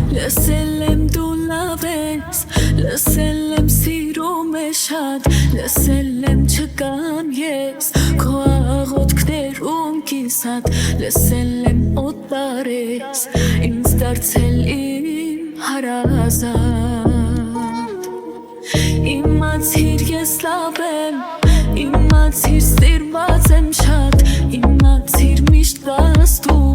Լսել եմ դու լավ ես, լսել եմ սիրում է շատ, լսել եմ չկամ ես, քո աղոթքներում կիսատ, լսել եմ օտար ես, ինձ դարձել իմ հարազատ, իմացիր ես լավ եմ, իմացիր սիրված եմ շատ, իմացիր միշտ կաս դու,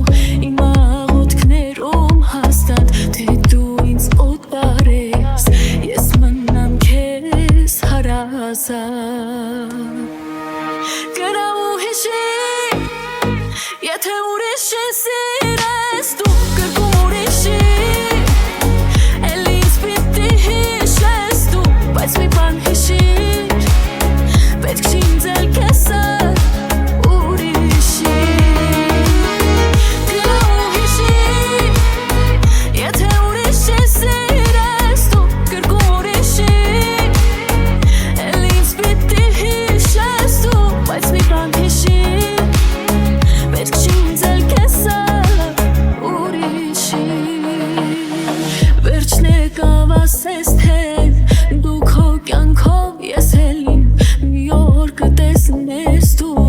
իմ աղոթքներում հաստատ, թե դու ինձ օտար ես, ես մնամ քեզ հարազատ, կրա ու հիշի, եթե ուրիշ ես սիրես դու կրկում ուրիշի, էլ ինձ պիտի հիշես դու, բայց մի բան հիշիր, պետք չի ինձ էլ կեսար ուրիշի, կրա ու հիշի, եթե ուրիշ ես սիրես դու կրկում ուրիշի, էլ ինձ պիտի հիշես դու, բայց մի բան հիշիր, պետք չի ինձ էլ կեսար ուրիշի, վերջն եկավ ասես թե դու քո կյանքով ես էլ իմ մի օր կտեսնես դու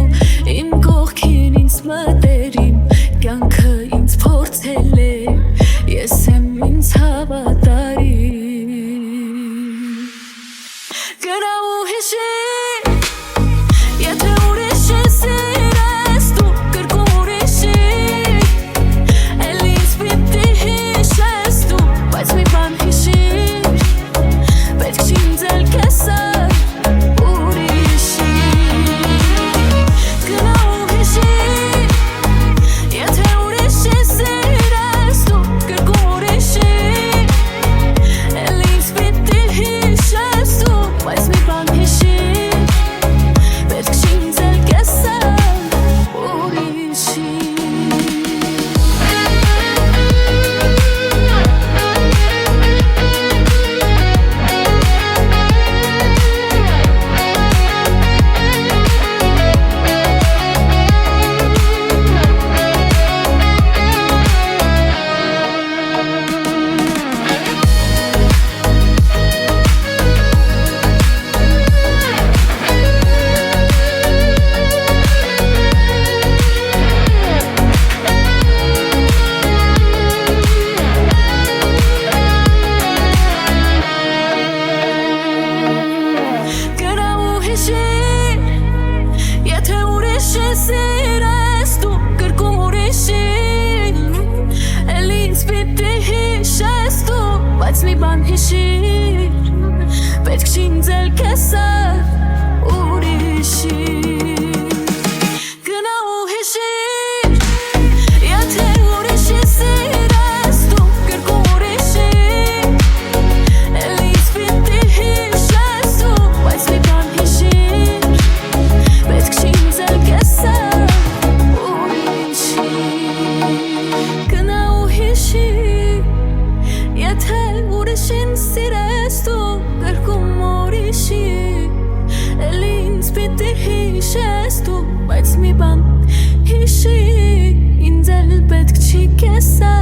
իմ կողքին ինձ մտերիմ կյանքը ինձ փորձել է ես եմ ինձ հավատարիմ կրա ու հիշի եթե ուրիշ ես սիրես դու կրկում ուրիշի էլ ինձ պիտի հիշես դու բայց մի բան հիշիր պետք չի ինձ էլ կեսար ուրիշի կրա ու հիշի եթե ուրիշ ես սիրես դու կրկում ուրիշի էլ ինձ պիտի հիշես դու բայց մի բան հիշիր պետք չի ինձ էլ կեսար ուրիշի կրա ու հիշի եթե ուրիշ ես սիրես դու կրկում ուրիշի էլ ինձ պիտի հիշես դու բայց մի բան հիշիր պետք չի ինձ էլ կեսար ուրիշի կրա ու հիշիր եթե ուրիշ ես սիրես դու կրկում ուրիշի էլ ինձ պիտի հիշես դու բայց մի բան հիշիր պետք չի ինձ էլ կեսար ուրիշի կնա ու հիշիր եթե ուրիշին սիրես դու կրկում ուրիշի էլ ինձ պիտի հիշես դու բայց մի բան հիշիր ինձ էլ պետք չի կեսար